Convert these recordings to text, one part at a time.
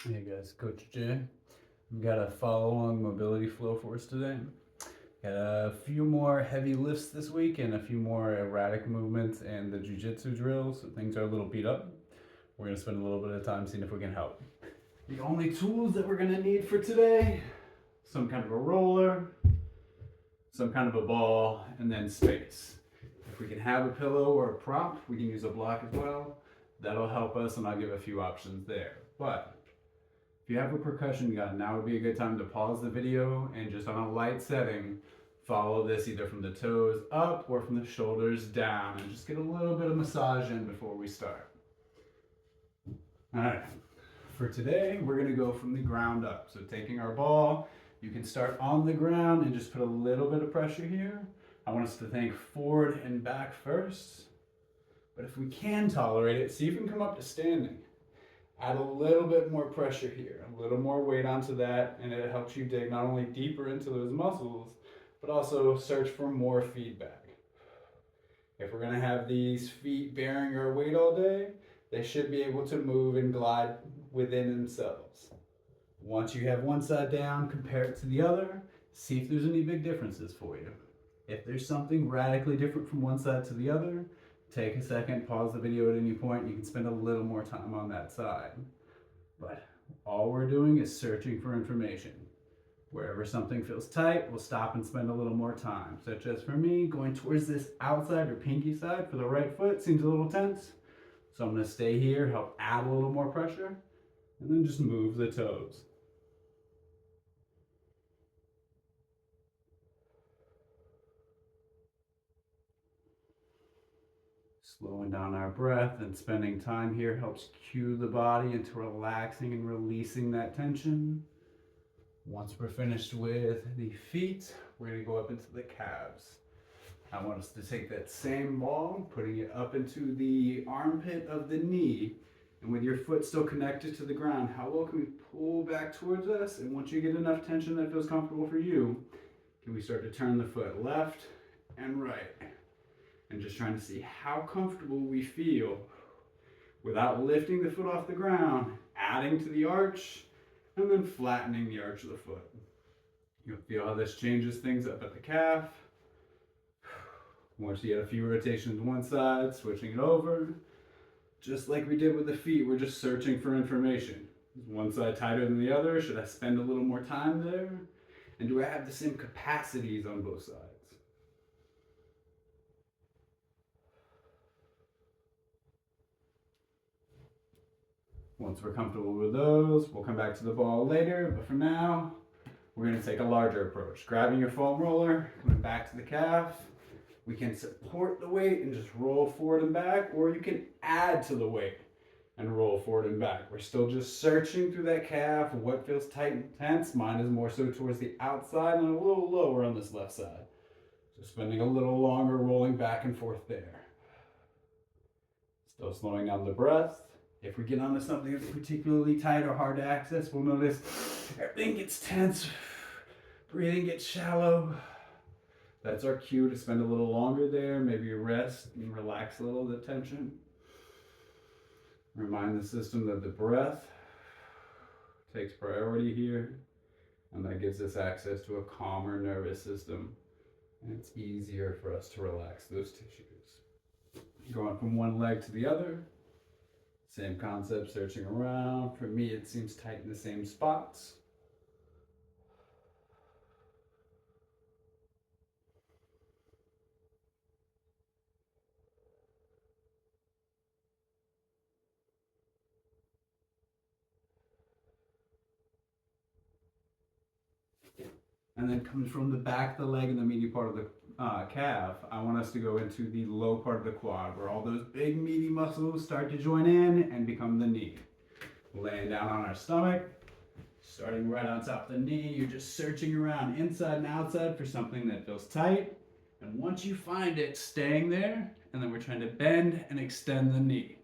Hey guys, Coach Jay. We've got a follow along mobility flow for us today. Got a few more heavy lifts this week and a few more erratic movements and the jujitsu drills. So things are a little beat up. We're going to spend a little bit of time seeing if we can help. The only tools that we're going to need for today, some kind of a roller, some kind of a ball, and then space. If we can have a pillow or a prop, we can use a block as well. That'll help us, and I'll give a few options there. But if you have a percussion gun, now would be a good time to pause the video and just on a light setting, follow this either from the toes up or from the shoulders down and just get a little bit of massage in before we start. All right, for today, we're gonna go from the ground up. So taking our ball, you can start on the ground and just put a little bit of pressure here. I want us to think forward and back first, but if we can tolerate it, see if we can come up to standing. Add a little bit more pressure here, a little more weight onto that, and it helps you dig not only deeper into those muscles, but also search for more feedback. If we're gonna have these feet bearing our weight all day, they should be able to move and glide within themselves. Once you have one side down, compare it to the other, see if there's any big differences for you. If there's something radically different from one side to the other, take a second, pause the video at any point. You can spend a little more time on that side. But all we're doing is searching for information. Wherever something feels tight, we'll stop and spend a little more time. Such as for me, going towards this outside or pinky side for the right foot seems a little tense. So I'm gonna stay here, help add a little more pressure, and then just move the toes. Slowing down our breath and spending time here helps cue the body into relaxing and releasing that tension. Once we're finished with the feet, we're going to go up into the calves. I want us to take that same ball, putting it up into the armpit of the knee, and with your foot still connected to the ground, how well can we pull back towards us? And once you get enough tension that feels comfortable for you, can we start to turn the foot left and right? And just trying to see how comfortable we feel without lifting the foot off the ground, adding to the arch, and then flattening the arch of the foot. You'll feel how this changes things up at the calf. Once you get a few rotations one side, switching it over. Just like we did with the feet, we're just searching for information. Is one side tighter than the other? Should I spend a little more time there? And do I have the same capacities on both sides? Once we're comfortable with those, we'll come back to the ball later, but for now, we're going to take a larger approach. Grabbing your foam roller, coming back to the calf. We can support the weight and just roll forward and back, or you can add to the weight and roll forward and back. We're still just searching through that calf, what feels tight and tense. Mine is more so towards the outside and a little lower on this left side. So spending a little longer rolling back and forth there. Still slowing down the breath. If we get onto something that's particularly tight or hard to access, we'll notice everything gets tense, breathing gets shallow. That's our cue to spend a little longer there, maybe rest and relax a little of the tension. Remind the system that the breath takes priority here, and that gives us access to a calmer nervous system, and it's easier for us to relax those tissues. Going from one leg to the other. Same concept, searching around. For me, it seems tight in the same spots. And then coming from the back of the leg and the meaty part of the calf, I want us to go into the low part of the quad where all those big meaty muscles start to join in and become the knee. Laying down on our stomach, starting right on top of the knee, you're just searching around inside and outside for something that feels tight. And once you find it, staying there, and then we're trying to bend and extend the knee.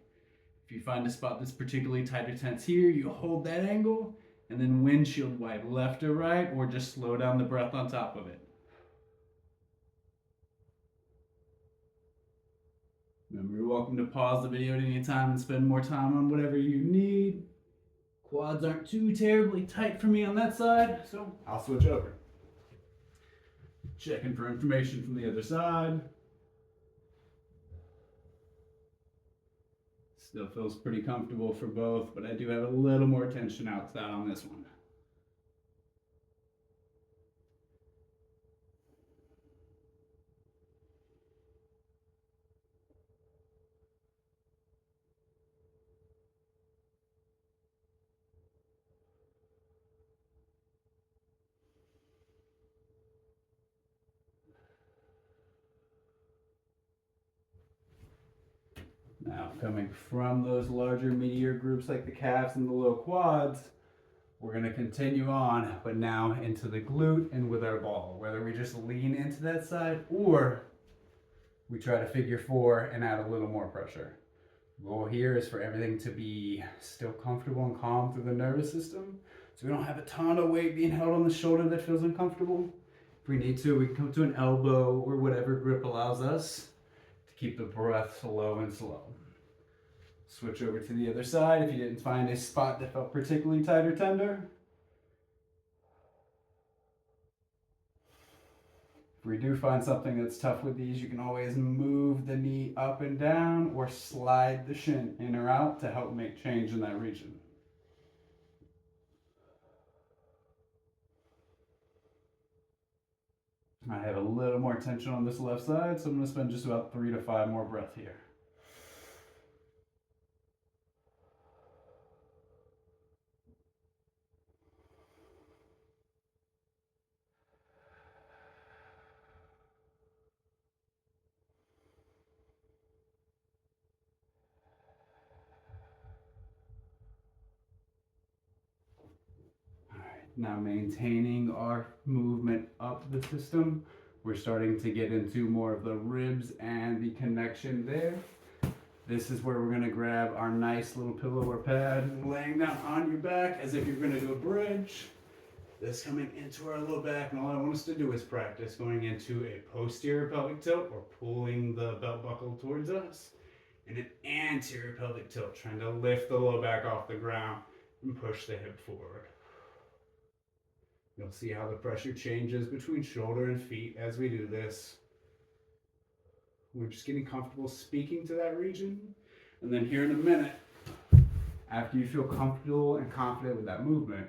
If you find a spot that's particularly tight or tense here, you hold that angle, and then windshield wipe left or right, or just slow down the breath on top of it. Remember, you're welcome to pause the video at any time and spend more time on whatever you need. Quads aren't too terribly tight for me on that side, so I'll switch over. Checking for information from the other side. Still feels pretty comfortable for both, but I do have a little more tension outside on this one. Now, coming from those larger meatier groups like the calves and the low quads, we're going to continue on, but now into the glute and with our ball. Whether we just lean into that side or we try to figure four and add a little more pressure. The goal here is for everything to be still comfortable and calm through the nervous system. So we don't have a ton of weight being held on the shoulder that feels uncomfortable. If we need to, we can come to an elbow or whatever grip allows us to keep the breath slow and slow. Switch over to the other side if you didn't find a spot that felt particularly tight or tender. If we do find something that's tough with these, you can always move the knee up and down or slide the shin in or out to help make change in that region. I have a little more tension on this left side, so I'm going to spend just about 3 to 5 more breaths here. Now maintaining our movement up the system, we're starting to get into more of the ribs and the connection there. This is where we're going to grab our nice little pillow or pad, laying down on your back as if you're going to do a bridge. This coming into our low back, and all I want us to do is practice going into a posterior pelvic tilt or pulling the belt buckle towards us, and an anterior pelvic tilt, trying to lift the low back off the ground and push the hip forward. You'll see how the pressure changes between shoulder and feet as we do this. We're just getting comfortable speaking to that region. And then here in a minute, after you feel comfortable and confident with that movement,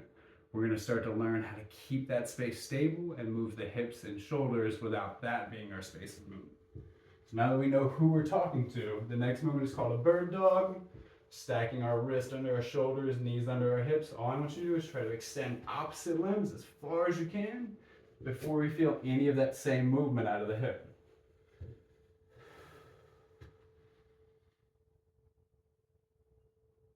we're going to start to learn how to keep that space stable and move the hips and shoulders without that being our space of movement. So now that we know who we're talking to, the next movement is called a bird dog. Stacking our wrist under our shoulders, knees under our hips. All I want you to do is try to extend opposite limbs as far as you can before we feel any of that same movement out of the hip.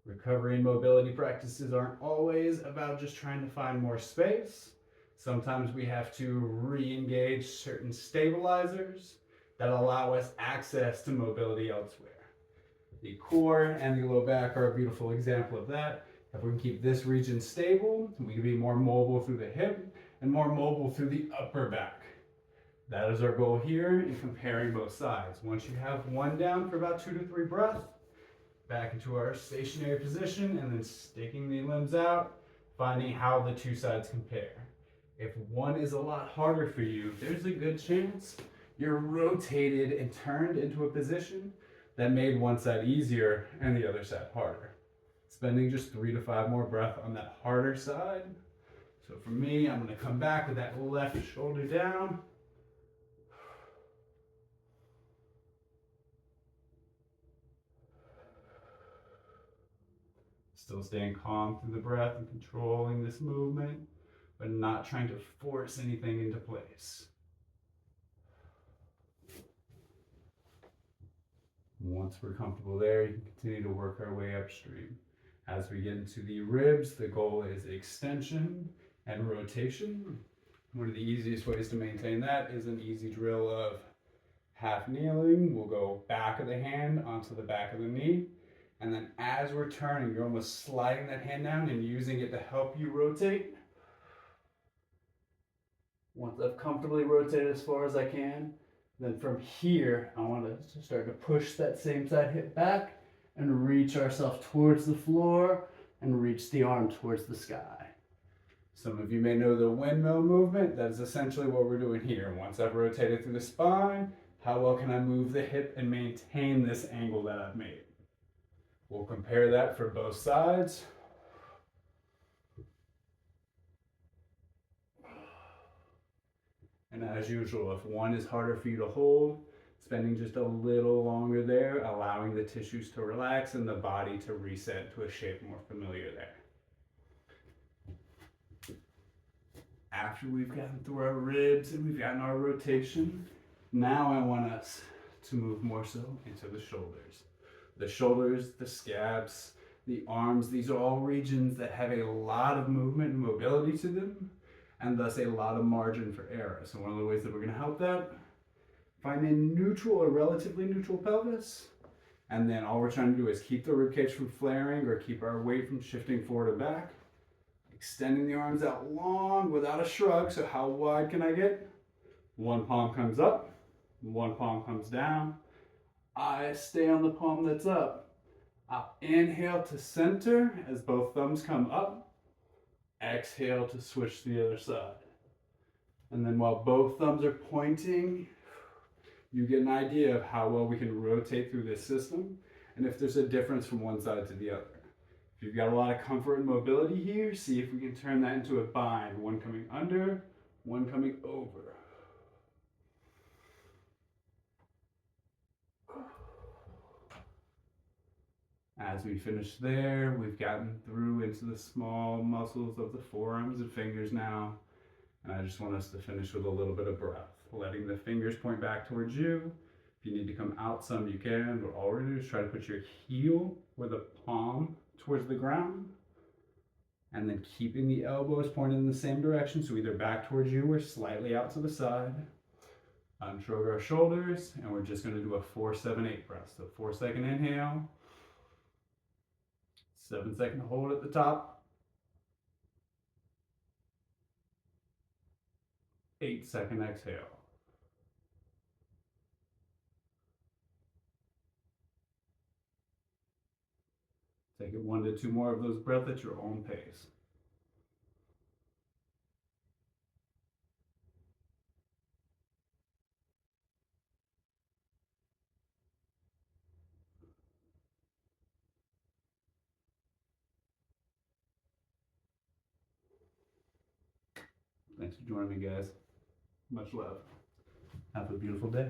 Recovery and mobility practices aren't always about just trying to find more space. Sometimes we have to re-engage certain stabilizers that allow us access to mobility elsewhere. The core and the low back are a beautiful example of that. If we can keep this region stable, we can be more mobile through the hip and more mobile through the upper back. That is our goal here in comparing both sides. Once you have one down for about 2 to 3 breaths, back into our stationary position and then sticking the limbs out, finding how the two sides compare. If one is a lot harder for you, there's a good chance you're rotated and turned into a position that made one side easier and the other side harder. Spending just 3 to 5 more breaths on that harder side. So for me, I'm going to come back with that left shoulder down. Still staying calm through the breath and controlling this movement, but not trying to force anything into place. Once we're comfortable there, you can continue to work our way upstream. As we get into the ribs, the goal is extension and rotation. One of the easiest ways to maintain that is an easy drill of half kneeling. We'll go back of the hand onto the back of the knee. And then as we're turning, you're almost sliding that hand down and using it to help you rotate. Once I've comfortably rotated as far as I can, then from here, I want to start to push that same side hip back and reach ourselves towards the floor and reach the arm towards the sky. Some of you may know the windmill movement. That is essentially what we're doing here. Once I've rotated through the spine, how well can I move the hip and maintain this angle that I've made? We'll compare that for both sides. And as usual, if one is harder for you to hold, spending just a little longer there, allowing the tissues to relax and the body to reset to a shape more familiar there. After we've gotten through our ribs and we've gotten our rotation, now I want us to move more so into the shoulders. The shoulders, the scabs, the arms, these are all regions that have a lot of movement and mobility to them, and thus a lot of margin for error. So one of the ways that we're going to help that, find a neutral or relatively neutral pelvis, and then all we're trying to do is keep the ribcage from flaring or keep our weight from shifting forward or back. Extending the arms out long without a shrug. So how wide can I get? One palm comes up, one palm comes down. I stay on the palm that's up. I'll inhale to center as both thumbs come up. Exhale to switch to the other side. And then while both thumbs are pointing, you get an idea of how well we can rotate through this system and if there's a difference from one side to the other. If you've got a lot of comfort and mobility here, see if we can turn that into a bind. One coming under, one coming over. As we finish there, we've gotten through into the small muscles of the forearms and fingers now. And I just want us to finish with a little bit of breath, letting the fingers point back towards you. If you need to come out some, you can, but all we're gonna do is try to put your heel or the palm towards the ground, and then keeping the elbows pointed in the same direction, so either back towards you or slightly out to the side. Unshrug our shoulders, and we're just gonna do a 4-7-8 breath. So 4-second inhale, 7-second hold at the top, 8-second exhale. Take it 1 to 2 more of those breaths at your own pace. Thanks for joining me, guys. Much love. Have a beautiful day.